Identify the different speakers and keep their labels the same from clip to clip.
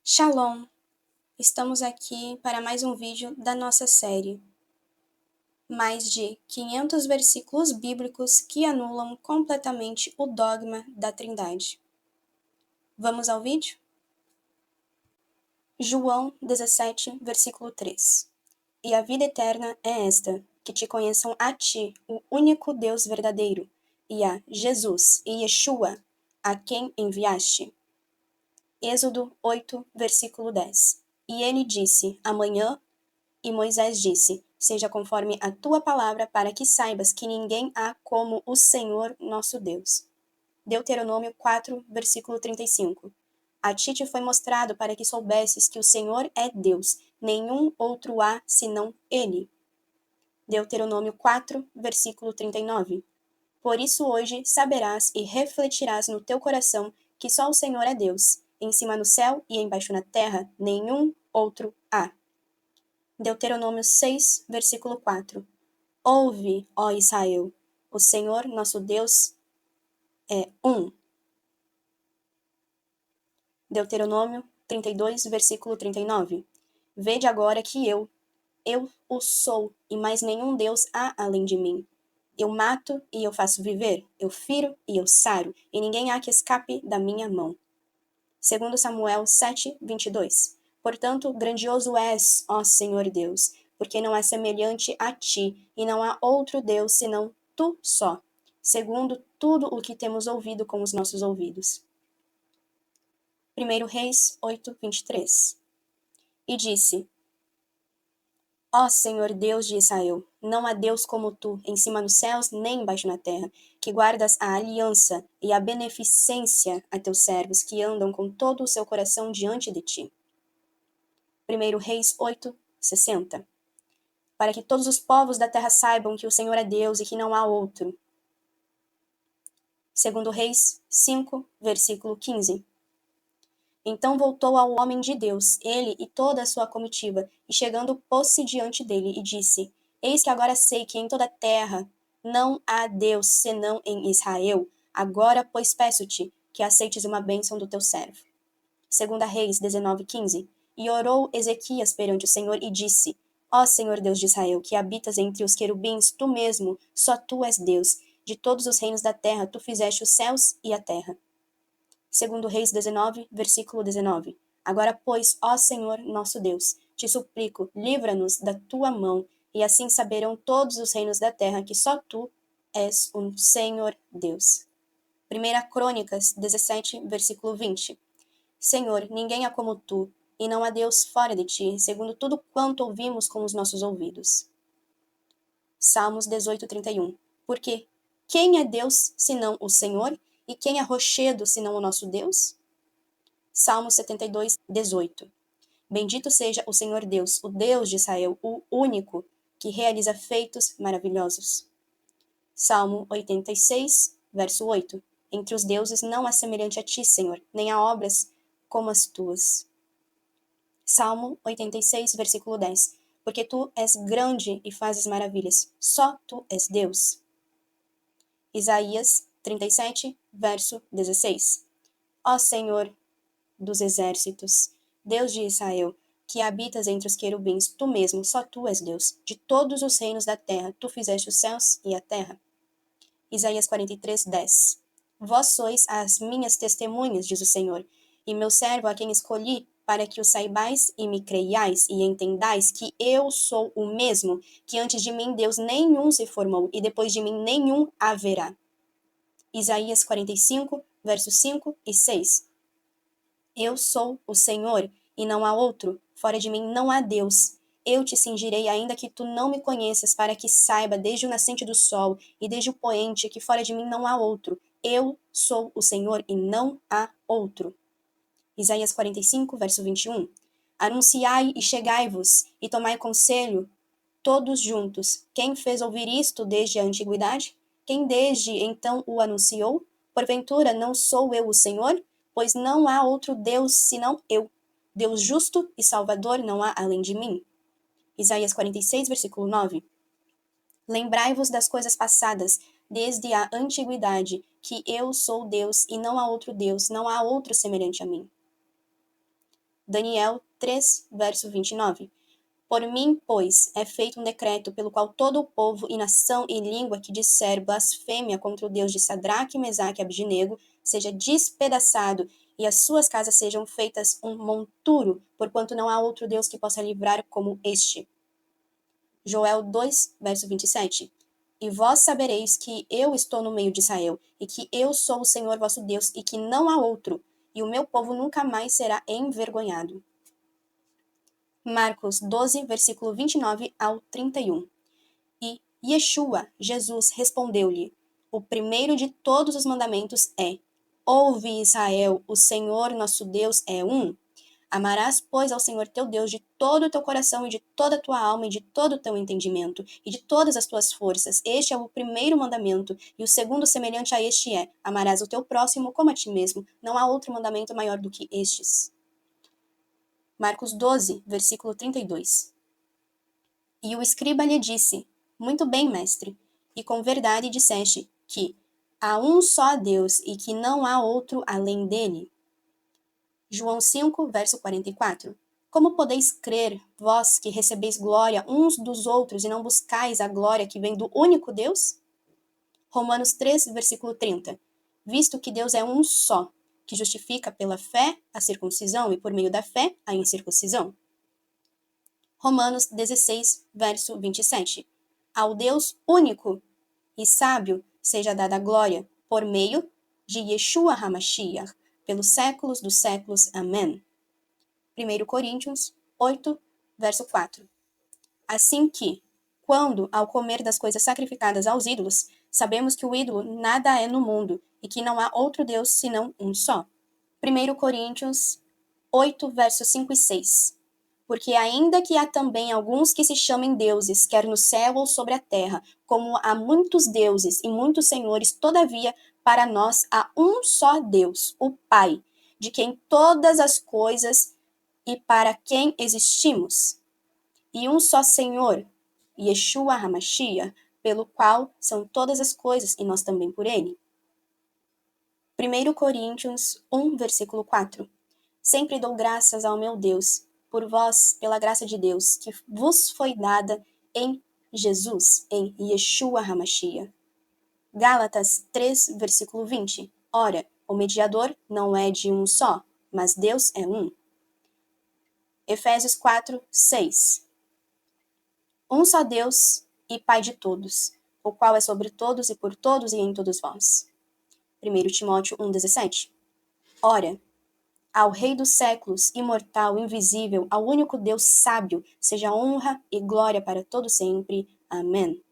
Speaker 1: Shalom! Estamos aqui para mais um vídeo da nossa série. Mais de 500 versículos bíblicos que anulam completamente o dogma da Trindade. Vamos ao vídeo? João 17, versículo 3. E a vida eterna é esta, que te conheçam a ti, o único Deus verdadeiro, e a Jesus, e Yeshua, a quem enviaste. Êxodo 8, versículo 10. E ele disse, amanhã. E Moisés disse, seja conforme a tua palavra, para que saibas que ninguém há como o Senhor nosso Deus. Deuteronômio 4, versículo 35. A ti te foi mostrado para que soubesses que o Senhor é Deus, nenhum outro há senão Ele. Deuteronômio 4, versículo 39. Por isso hoje saberás e refletirás no teu coração que só o Senhor é Deus, em cima no céu e embaixo na terra, nenhum outro há. Deuteronômio 6, versículo 4. Ouve, ó Israel, o Senhor nosso Deus é um. Deuteronômio 32, versículo 39. Vede agora que eu o sou, e mais nenhum Deus há além de mim. Eu mato e eu faço viver, eu firo e eu saro, e ninguém há que escape da minha mão. 2 Samuel 7, 22. Portanto, grandioso és, ó Senhor Deus, porque não é semelhante a ti, e não há outro Deus senão tu só, segundo tudo o que temos ouvido com os nossos ouvidos. 1 Reis 8, 23. E disse, ó Senhor Deus de Israel, não há Deus como tu, em cima nos céus, nem embaixo na terra, que guardas a aliança e a beneficência a teus servos, que andam com todo o seu coração diante de ti. 1 Reis 8, 60. Para que todos os povos da terra saibam que o Senhor é Deus e que não há outro. 2 Reis 5, versículo 15. Então voltou ao homem de Deus, ele e toda a sua comitiva, e chegando pôs-se diante dele e disse, eis que agora sei que em toda a terra não há Deus senão em Israel. Agora, pois, peço-te que aceites uma bênção do teu servo. 2 Reis 19, 15. E orou Ezequias perante o Senhor e disse, ó Senhor Deus de Israel, que habitas entre os querubins, tu mesmo, só tu és Deus. De todos os reinos da terra, tu fizeste os céus e a terra. 2 Reis 19, versículo 19. Agora, pois, ó Senhor nosso Deus, te suplico, livra-nos da tua mão, e assim saberão todos os reinos da terra que só tu és um Senhor Deus. 1 Crônicas 17, versículo 20. Senhor, ninguém há como tu, e não há Deus fora de ti, segundo tudo quanto ouvimos com os nossos ouvidos. Salmos 18, 31. Porque quem é Deus senão o Senhor? E quem é rochedo senão o nosso Deus? Salmos 72, 18. Bendito seja o Senhor Deus, o Deus de Israel, o único, que realiza feitos maravilhosos. Salmo 86, verso 8. Entre os deuses não há semelhante a ti, Senhor, nem há obras como as tuas. Salmo 86, versículo 10. Porque tu és grande e fazes maravilhas, só tu és Deus. Isaías 37, verso 16. Ó Senhor dos exércitos, Deus de Israel, que habitas entre os querubins, tu mesmo, só tu és Deus. De todos os reinos da terra, tu fizeste os céus e a terra. Isaías 43, 10. Vós sois as minhas testemunhas, diz o Senhor, e meu servo a quem escolhi, para que o saibais e me creiais e entendais que eu sou o mesmo, que antes de mim Deus nenhum se formou, e depois de mim nenhum haverá. Isaías 45, versos 5 e 6. Eu sou o Senhor, e não há outro, fora de mim não há Deus. Eu te cingirei ainda que tu não me conheças, para que saiba desde o nascente do sol e desde o poente que fora de mim não há outro. Eu sou o Senhor e não há outro. Isaías 45, verso 21. Anunciai e chegai-vos, e tomai conselho, todos juntos. Quem fez ouvir isto desde a antiguidade? Quem desde então o anunciou? Porventura não sou eu o Senhor? Pois não há outro Deus senão eu. Deus justo e salvador não há além de mim. Isaías 46, versículo 9. Lembrai-vos das coisas passadas, desde a antiguidade, que eu sou Deus e não há outro Deus, não há outro semelhante a mim. Daniel 3, verso 29. Por mim, pois, é feito um decreto pelo qual todo o povo e nação e língua que disser blasfêmia contra o Deus de Sadraque, Mesaque e Abdinego seja despedaçado e as suas casas sejam feitas um monturo, porquanto não há outro Deus que possa livrar como este. Joel 2, verso 27. E vós sabereis que eu estou no meio de Israel, e que eu sou o Senhor vosso Deus, e que não há outro, e o meu povo nunca mais será envergonhado. Marcos 12, versículo 29 ao 31. E Yeshua, Jesus, respondeu-lhe: O primeiro de todos os mandamentos é: Ouve, Israel, o Senhor nosso Deus é um. Amarás, pois, ao Senhor teu Deus de todo o teu coração e de toda a tua alma e de todo o teu entendimento e de todas as tuas forças. Este é o primeiro mandamento, e o segundo semelhante a este é: amarás o teu próximo como a ti mesmo. Não há outro mandamento maior do que estes. Marcos 12, versículo 32. E o escriba lhe disse: Muito bem, mestre, e com verdade disseste que há um só Deus e que não há outro além dele. João 5, verso 44. Como podeis crer, vós que recebeis glória uns dos outros e não buscais a glória que vem do único Deus? Romanos 3, versículo 30. Visto que Deus é um só, que justifica pela fé a circuncisão e por meio da fé a incircuncisão. Romanos 16, verso 27. Ao Deus único e sábio seja dada a glória por meio de Yeshua HaMashiach, pelos séculos dos séculos. Amém. 1 Coríntios 8, verso 4. Assim que, quando, ao comer das coisas sacrificadas aos ídolos, sabemos que o ídolo nada é no mundo e que não há outro Deus senão um só. 1 Coríntios 8, versos 5 e 6. Porque ainda que há também alguns que se chamem deuses, quer no céu ou sobre a terra, como há muitos deuses e muitos senhores, todavia, para nós há um só Deus, o Pai, de quem todas as coisas e para quem existimos, e um só Senhor, Yeshua HaMashiach, pelo qual são todas as coisas, e nós também por ele. 1 Coríntios 1, versículo 4. Sempre dou graças ao meu Deus, por vós, pela graça de Deus, que vos foi dada em Jesus, em Yeshua HaMashiach. Gálatas 3, versículo 20. Ora, o mediador não é de um só, mas Deus é um. Efésios 4, 6. Um só Deus e Pai de todos, o qual é sobre todos e por todos e em todos vós. 1 Timóteo 1, 17. Ora, ao Rei dos séculos, imortal, invisível, ao único Deus sábio, seja honra e glória para todo sempre. Amém.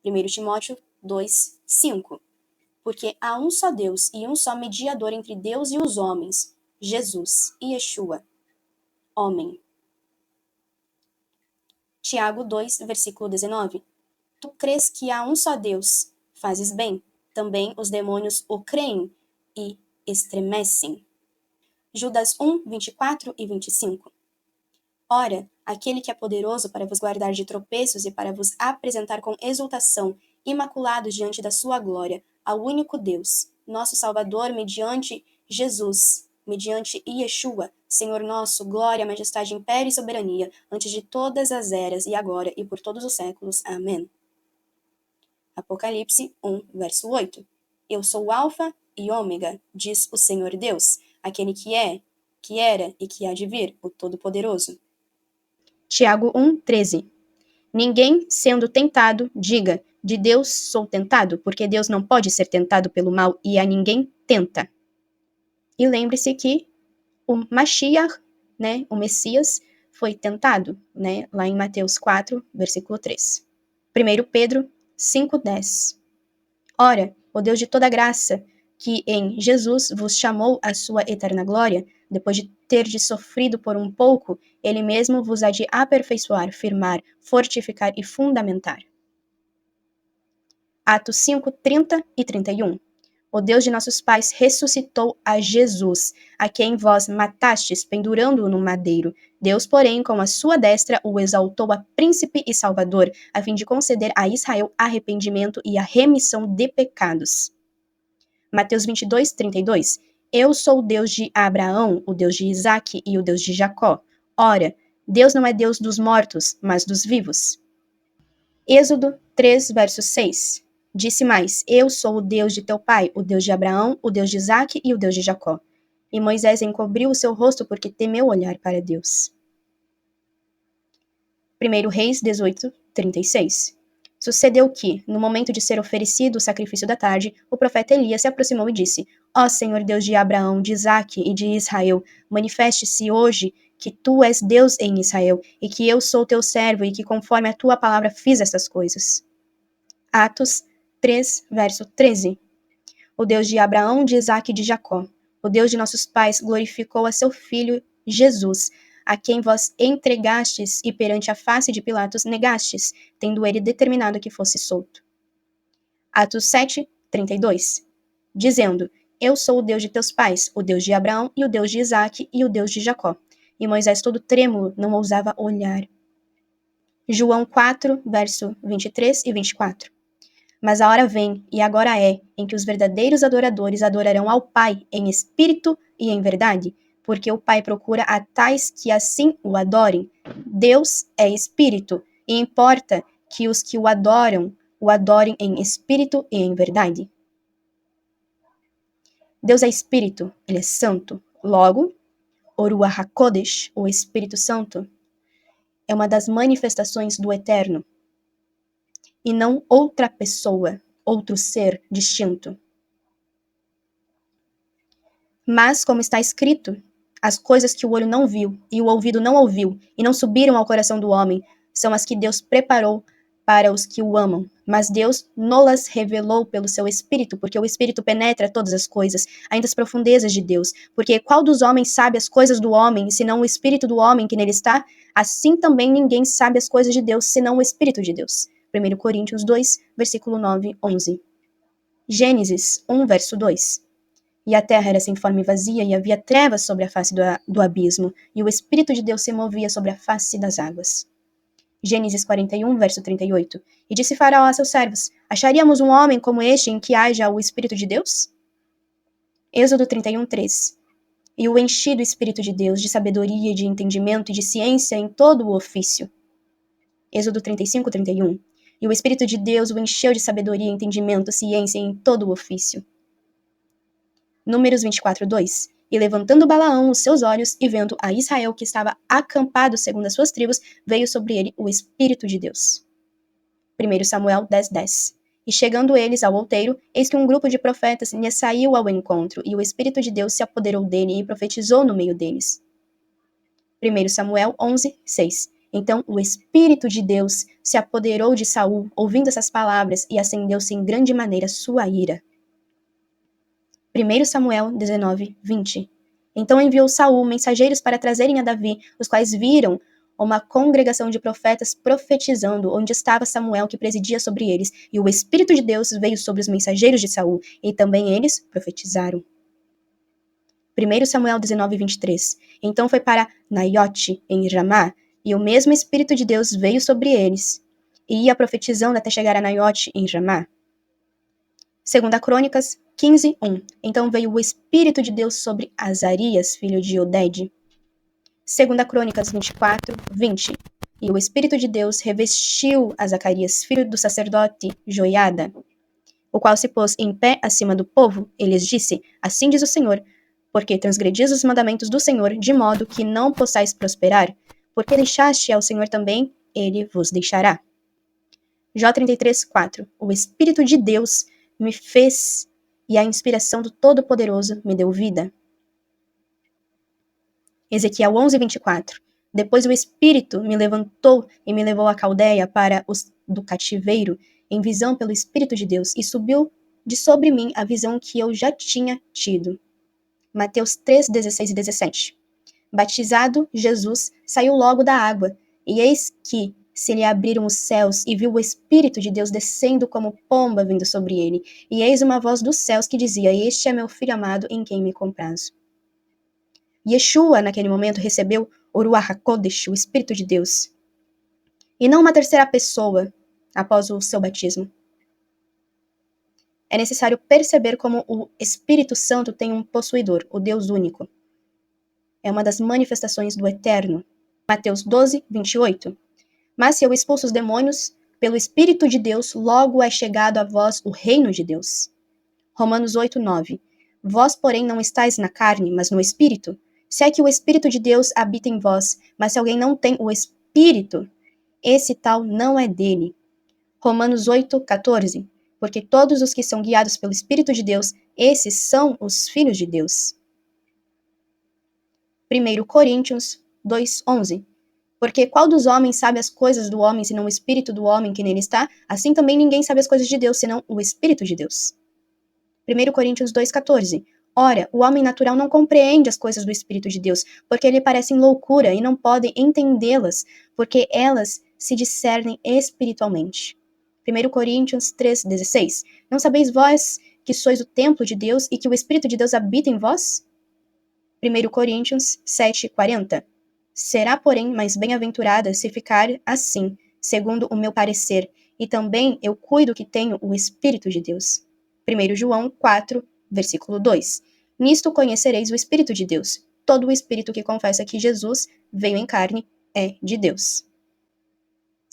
Speaker 1: 1 Timóteo 2, 5. Porque há um só Deus e um só mediador entre Deus e os homens, Jesus e Yeshua, homem. Tiago 2, versículo 19. Tu crês que há um só Deus, fazes bem. Também os demônios o creem e estremecem. Judas 1, 24 e 25. Ora, aquele que é poderoso para vos guardar de tropeços e para vos apresentar com exultação, imaculados diante da sua glória, ao único Deus, nosso Salvador, mediante Jesus, mediante Yeshua, Senhor nosso, glória, majestade, império e soberania, antes de todas as eras, e agora e por todos os séculos. Amém. Apocalipse 1, verso 8. Eu sou o Alfa e Ômega, diz o Senhor Deus, aquele que é, que era e que há de vir, o Todo-Poderoso. Tiago 1, 13. Ninguém, sendo tentado, diga, de Deus sou tentado, porque Deus não pode ser tentado pelo mal e a ninguém tenta. E lembre-se que o Mashiach, o Messias, foi tentado, lá em Mateus 4, versículo 3. 1 Pedro 5, 10. Ora, o Deus de toda graça, que em Jesus vos chamou à sua eterna glória, depois de terdes sofrido por um pouco, ele mesmo vos há de aperfeiçoar, firmar, fortificar e fundamentar. Atos 5, 30 e 31. O Deus de nossos pais ressuscitou a Jesus, a quem vós matastes, pendurando-o no madeiro. Deus, porém, com a sua destra, o exaltou a príncipe e salvador, a fim de conceder a Israel arrependimento e a remissão de pecados. Mateus 22, 32. Eu sou o Deus de Abraão, o Deus de Isaque e o Deus de Jacó. Ora, Deus não é Deus dos mortos, mas dos vivos. Êxodo 3, verso 6. Disse mais: Eu sou o Deus de teu pai, o Deus de Abraão, o Deus de Isaque e o Deus de Jacó. E Moisés encobriu o seu rosto porque temeu olhar para Deus. 1 Reis 18, 36. Sucedeu que, no momento de ser oferecido o sacrifício da tarde, o profeta Elias se aproximou e disse: Ó Senhor Deus de Abraão, de Isaque e de Israel, manifeste-se hoje que tu és Deus em Israel, e que eu sou teu servo, e que conforme a tua palavra fiz estas coisas. Atos 3, verso 13. O Deus de Abraão, de Isaque e de Jacó, o Deus de nossos pais, glorificou a seu filho Jesus, a quem vós entregastes e perante a face de Pilatos negastes, tendo ele determinado que fosse solto. Atos 7, 32. Dizendo: Eu sou o Deus de teus pais, o Deus de Abraão e o Deus de Isaque e o Deus de Jacó. E Moisés todo trêmulo não ousava olhar. João 4, verso 23 e 24. Mas a hora vem, e agora é, em que os verdadeiros adoradores adorarão ao Pai em espírito e em verdade, porque o Pai procura a tais que assim o adorem. Deus é espírito, e importa que os que o adorem em espírito e em verdade. Deus é espírito, ele é santo. Logo, o Ruach HaKodesh, o Espírito Santo, é uma das manifestações do Eterno, e não outra pessoa, outro ser distinto. Mas, como está escrito, as coisas que o olho não viu e o ouvido não ouviu e não subiram ao coração do homem são as que Deus preparou para os que o amam. Mas Deus nolas revelou pelo seu Espírito, porque o Espírito penetra todas as coisas, ainda as profundezas de Deus. Porque qual dos homens sabe as coisas do homem, senão o Espírito do homem que nele está? Assim também ninguém sabe as coisas de Deus, senão o Espírito de Deus. 1 Coríntios 2, versículo 9, 11. Gênesis 1, verso 2. E a terra era sem forma e vazia, e havia trevas sobre a face do abismo, e o Espírito de Deus se movia sobre a face das águas. Gênesis 41, verso 38. E disse Faraó a seus servos: Acharíamos um homem como este em que haja o Espírito de Deus? Êxodo 31, 3. E o enchi do Espírito de Deus, de sabedoria e de entendimento e de ciência em todo o ofício. Êxodo 35, 31. E o Espírito de Deus o encheu de sabedoria, entendimento, ciência em todo o ofício. Números 24, 2. E levantando Balaão os seus olhos, e vendo a Israel que estava acampado segundo as suas tribos, veio sobre ele o Espírito de Deus. 1 Samuel 10, 10. E chegando eles ao outeiro, eis que um grupo de profetas lhe saiu ao encontro, e o Espírito de Deus se apoderou dele e profetizou no meio deles. 1 Samuel 11, 6. Então o Espírito de Deus se apoderou de Saul, ouvindo essas palavras, e acendeu-se em grande maneira sua ira. 1 Samuel 19, 20. Então enviou Saul mensageiros para trazerem a Davi, os quais viram uma congregação de profetas profetizando, onde estava Samuel que presidia sobre eles, e o Espírito de Deus veio sobre os mensageiros de Saul, e também eles profetizaram. 1 Samuel 19, 23. Então foi para Naiote, em Ramá, e o mesmo Espírito de Deus veio sobre eles, e ia profetizando até chegar a Naiote, em Ramá. 2 Crônicas 15, 1. Então veio o Espírito de Deus sobre Azarias, filho de Oded. 2 Crônicas 24, 20. E o Espírito de Deus revestiu a Zacarias, filho do sacerdote Joiada, o qual se pôs em pé acima do povo, e lhes disse: Assim diz o Senhor, porque transgredis os mandamentos do Senhor, de modo que não possais prosperar, porque deixaste ao Senhor também, ele vos deixará. Jó 33, 4. O Espírito de Deus me fez, e a inspiração do Todo-Poderoso me deu vida. Ezequiel 11, 24. Depois o Espírito me levantou e me levou à Caldeia para os do cativeiro, em visão pelo Espírito de Deus, e subiu de sobre mim a visão que eu já tinha tido. Mateus 3, 16 e 17. Batizado, Jesus saiu logo da água, e eis que se lhe abriram os céus, e viu o Espírito de Deus descendo como pomba vindo sobre ele. E eis uma voz dos céus que dizia: Este é meu Filho amado, em quem me comprazo. Yeshua, naquele momento, recebeu o Ruach HaKodesh, o Espírito de Deus, e não uma terceira pessoa após o seu batismo. É necessário perceber como o Espírito Santo tem um possuidor, o Deus único. É uma das manifestações do Eterno. Mateus 12, 28. Mas se eu expulso os demônios pelo Espírito de Deus, logo é chegado a vós o reino de Deus. Romanos 8, 9. Vós, porém, não estáis na carne, mas no Espírito. Se é que o Espírito de Deus habita em vós, mas se alguém não tem o Espírito, esse tal não é dele. Romanos 8, 14. Porque todos os que são guiados pelo Espírito de Deus, esses são os filhos de Deus. 1 Coríntios 2, 11. Porque qual dos homens sabe as coisas do homem, senão o Espírito do homem que nele está? Assim também ninguém sabe as coisas de Deus, senão o Espírito de Deus. 1 Coríntios 2,14. Ora, o homem natural não compreende as coisas do Espírito de Deus, porque lhe parecem loucura e não podem entendê-las, porque elas se discernem espiritualmente. 1 Coríntios 3,16. Não sabeis vós que sois o templo de Deus e que o Espírito de Deus habita em vós? 1 Coríntios 7,40. Será, porém, mais bem-aventurada se ficar assim, segundo o meu parecer, e também eu cuido que tenho o Espírito de Deus. 1 João 4, versículo 2. Nisto conhecereis o Espírito de Deus. Todo o Espírito que confessa que Jesus veio em carne é de Deus.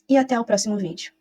Speaker 1: E até o próximo vídeo.